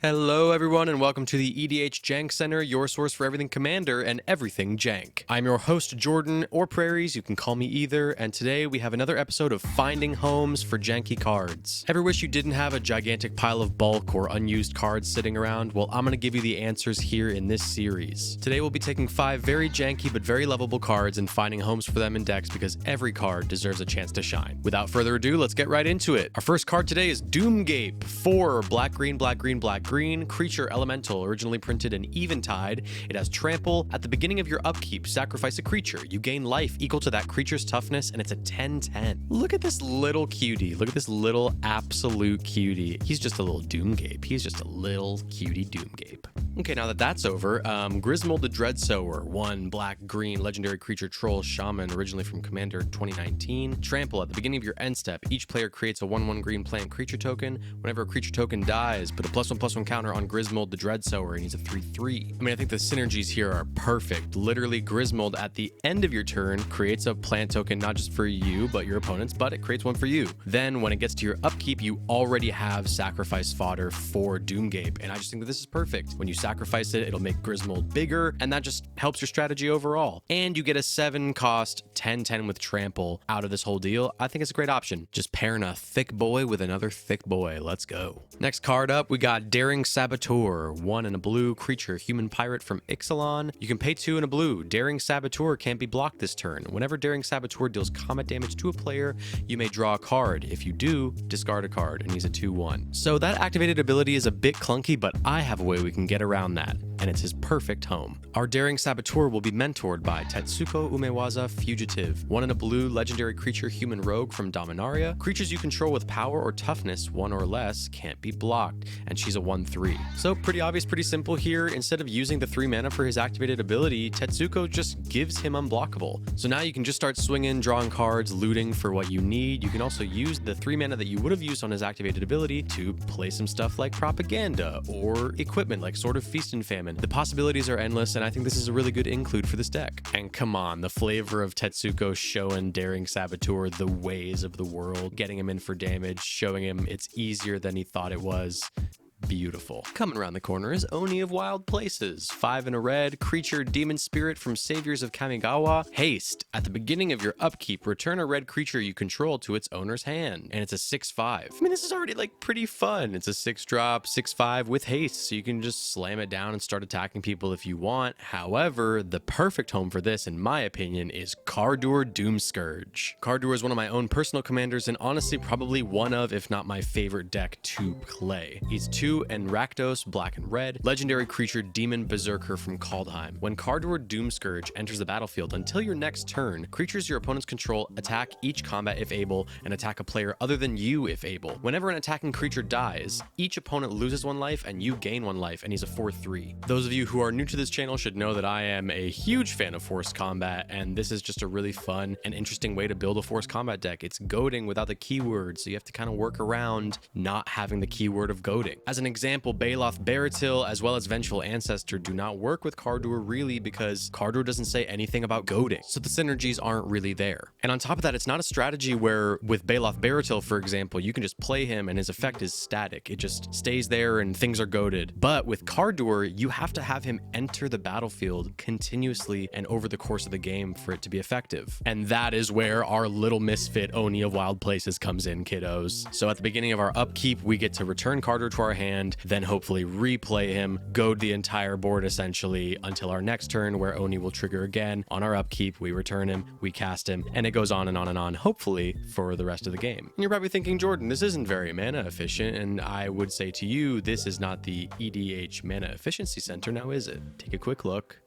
Hello everyone and welcome to the EDH Jank Center, your source for everything Commander and everything Jank. I'm your host Jordan, or Prairies, you can call me either, and today we have another episode of Finding Homes for Janky cards. Ever wish you didn't have a gigantic pile of bulk or unused cards sitting around? Well, I'm going to give you the answers here in this series. Today we'll be taking 5 very janky but very lovable cards and finding homes for them in decks because every card deserves a chance to shine. Without further ado, let's get right into it. Our first card today is Doomgate. 4 black green creature elemental, originally printed in Eventide. It has trample. At the beginning of your upkeep, sacrifice a creature. You gain life equal to that creature's toughness, and it's a 10/10. Look at this little cutie. Look at this little absolute cutie. He's just a little Doomgape. He's just a little cutie Doomgape. Okay, now that that's over, Grismold the Dreadsower, 1 black-green legendary creature troll shaman, originally from Commander 2019. Trample. At the beginning of your end step, each player creates a 1/1 green plant creature token. Whenever a creature token dies, put a +1/+1 counter on Grismold the Dreadsower, and he's a 3/3. I mean, I think the synergies here are perfect. Literally, Grismold at the end of your turn creates a plant token not just for you, but your opponents, but it creates one for you. Then, when it gets to your upkeep, you already have sacrifice fodder for Doomgape, and I just think that this is perfect. When you sacrifice it, it'll make Grismold bigger, and that just helps your strategy overall. And you get a 7 cost 10/10 with trample out of this whole deal. I think it's a great option. Just pairing a thick boy with another thick boy. Let's go. Next card up, we got Daring Saboteur, 1 and a blue creature, human pirate from Ixalan. You can pay 2 and a blue. Daring Saboteur can't be blocked this turn. Whenever Daring Saboteur deals combat damage to a player, you may draw a card. If you do, discard a card, and he's a 2/1. So that activated ability is a bit clunky, but I have a way we can get around that, and it's his perfect home. Our Daring Saboteur will be mentored by Tetsuko Umewaza Fugitive, 1 and a blue legendary creature, human rogue from Dominaria. Creatures you control with power or toughness 1 or less can't be blocked, and she's a 1/3. So pretty obvious, pretty simple here. Instead of using the 3 mana for his activated ability, Tetsuko just gives him unblockable. So now you can just start swinging, drawing cards, looting for what you need. You can also use the 3 mana that you would have used on his activated ability to play some stuff like Propaganda or equipment like Sword of Feast and Famine. The possibilities are endless, and I think this is a really good include for this deck. And come on, the flavor of Tetsuko showing Daring Saboteur the ways of the world, getting him in for damage, showing him it's easier than he thought it was. Beautiful. Coming around the corner is Oni of Wild Places, 5 and a red, creature, demon spirit from Saviors of Kamigawa. Haste. At the beginning of your upkeep, return a red creature you control to its owner's hand, and it's a 6/5. I mean, this is already like pretty fun. It's a 6-drop, 6/5 with haste, so you can just slam it down and start attacking people if you want. However, the perfect home for this, in my opinion, is Kardur Doomscourge. Kardur is one of my own personal commanders, and honestly, probably one of, if not my favorite deck to play. He's 2 and Rakdos, black and red, legendary creature, demon berserker from Kaldheim. When Kardur Doomscourge enters the battlefield, until your next turn, creatures your opponents control attack each combat if able, and attack a player other than you if able. Whenever an attacking creature dies, each opponent loses 1 life and you gain 1 life, and he's a 4/3. Those of you who are new to this channel should know that I am a huge fan of forced combat, and this is just a really fun and interesting way to build a forced combat deck. It's goading without the keyword, so you have to kind of work around not having the keyword of goading. As an example, Baloth Baratil as well as Vengeful Ancestor do not work with Kardur really because Kardur doesn't say anything about goading, so the synergies aren't really there. And on top of that, it's not a strategy where with Baloth Baratil, for example, you can just play him and his effect is static. It just stays there and things are goaded. But with Kardur, you have to have him enter the battlefield continuously and over the course of the game for it to be effective. And that is where our little misfit Oni of Wild Places comes in, kiddos. So at the beginning of our upkeep, we get to return Kardur to our hand, then hopefully replay him, goad the entire board essentially until our next turn where Oni will trigger again. On our upkeep, we return him, we cast him, and it goes on and on and on, hopefully for the rest of the game. And you're probably thinking, Jordan, this isn't very mana efficient, and I would say to you, this is not the EDH Mana Efficiency Center, now is it? Take a quick look.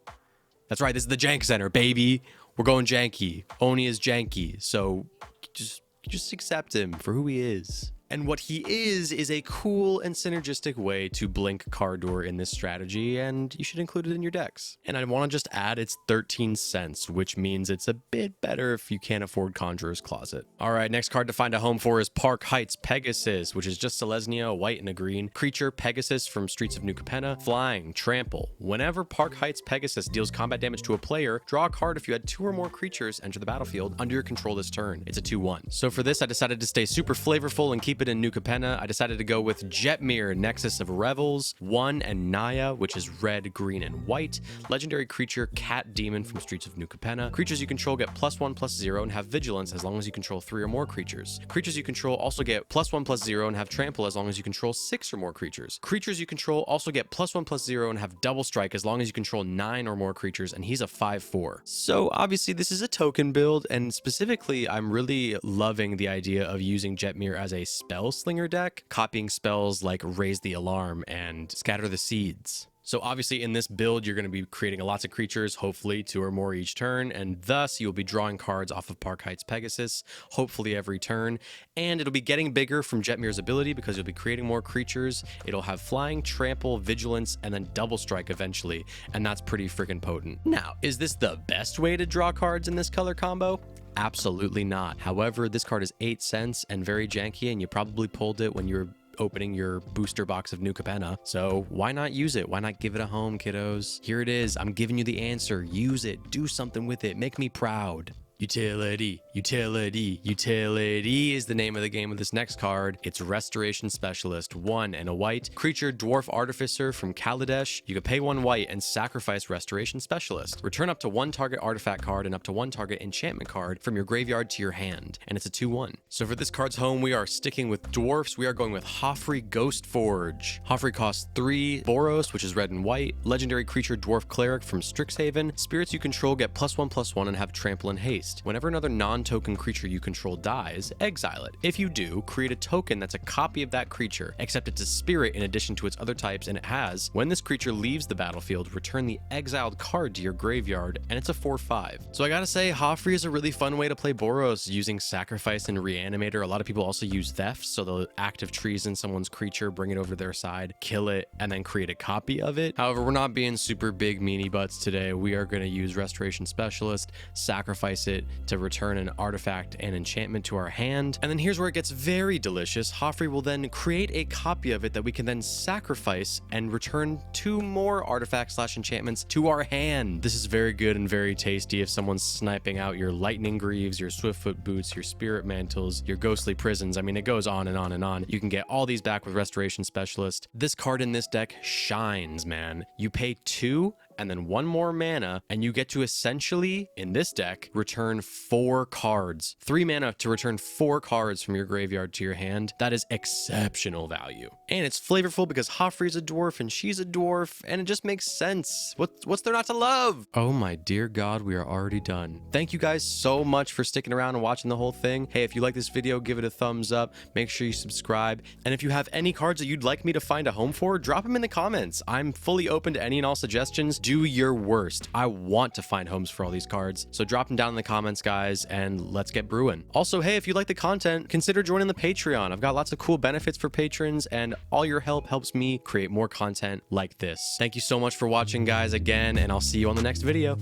That's right, this is the Jank Center, baby. We're going janky. Oni is janky, so just accept him for who he is. And what he is a cool and synergistic way to blink Kardur in this strategy, and you should include it in your decks. And I want to just add it's 13 cents, which means it's a bit better if you can't afford Conjurer's Closet. All right, next card to find a home for is Park Heights Pegasus, which is just Selesnya, a white and a green. Creature, Pegasus from Streets of New Capenna. Flying, trample. Whenever Park Heights Pegasus deals combat damage to a player, draw a card if you had 2 or more creatures enter the battlefield under your control this turn. It's a 2/1. So for this, I decided to stay super flavorful and keep keep it in New Capenna, I decided to go with Jetmir, Nexus of Revels, 1, and Naya, which is red, green, and white. Legendary creature, Cat Demon from Streets of New Capenna. Creatures you control get +1/+0 and have Vigilance as long as you control 3 or more creatures. Creatures you control also get +1/+0 and have Trample as long as you control 6 or more creatures. Creatures you control also get +1/+0 and have Double Strike as long as you control 9 or more creatures, and he's a 5/4. So obviously this is a token build, and specifically I'm really loving the idea of using Jetmir as a spell slinger deck, copying spells like Raise the Alarm and Scatter the Seeds. So obviously in this build, you're going to be creating lots of creatures, hopefully 2 or more each turn, and thus you'll be drawing cards off of Park Heights Pegasus, hopefully every turn, and it'll be getting bigger from Jetmir's ability because you'll be creating more creatures. It'll have Flying, Trample, Vigilance, and then Double Strike eventually, and that's pretty freaking potent. Now, is this the best way to draw cards in this color combo? Absolutely not. However, this card is 8 cents and very janky, and you probably pulled it when you were opening your booster box of New Capenna. So why not use it? Why not give it a home, kiddos? Here it is. I'm giving you the answer. Use it. Do something with it. Make me proud. Utility, utility, utility is the name of the game with this next card. It's Restoration Specialist, 1 and a white. Creature Dwarf Artificer from Kaladesh. You can pay 1 white and sacrifice Restoration Specialist. Return up to 1 target artifact card and up to 1 target enchantment card from your graveyard to your hand. And it's a 2/1. So for this card's home, we are sticking with dwarfs. We are going with Hoffrey Ghost Forge. Hoffrey costs 3 Boros, which is red and white. Legendary creature Dwarf Cleric from Strixhaven. Spirits you control get +1/+1 and have Trample and Haste. Whenever another non-token creature you control dies, exile it. If you do, create a token that's a copy of that creature, except it's a spirit in addition to its other types, and it has, when this creature leaves the battlefield, return the exiled card to your graveyard, and it's a 4/5. So I gotta say, Hoffrey is a really fun way to play Boros, using Sacrifice and Reanimator. A lot of people also use Theft, so they'll active treason someone's creature, bring it over to their side, kill it, and then create a copy of it. However, we're not being super big meanie butts today. We are gonna use Restoration Specialist, sacrifice it to return an artifact and enchantment to our hand. And then here's where it gets very delicious. Hoffrey will then create a copy of it that we can then sacrifice and return 2 more artifacts/enchantments to our hand. This is very good and very tasty if someone's sniping out your Lightning Greaves, your Swiftfoot Boots, your Spirit Mantles, your Ghostly Prisons. I mean, it goes on and on and on. You can get all these back with Restoration Specialist. This card in this deck shines, man. You pay 2 and then 1 more mana, and you get to essentially, in this deck, return 4 cards. 3 mana to return 4 cards from your graveyard to your hand. That is exceptional value. And it's flavorful because Hoffrey's a dwarf and she's a dwarf, and it just makes sense. What's there not to love? Oh my dear God, we are already done. Thank you guys so much for sticking around and watching the whole thing. Hey, if you like this video, give it a thumbs up. Make sure you subscribe. And if you have any cards that you'd like me to find a home for, drop them in the comments. I'm fully open to any and all suggestions. Do your worst. I want to find homes for all these cards. So drop them down in the comments, guys, and let's get brewing. Also, hey, if you like the content, consider joining the Patreon. I've got lots of cool benefits for patrons, and all your help helps me create more content like this. Thank you so much for watching, guys, again, and I'll see you on the next video.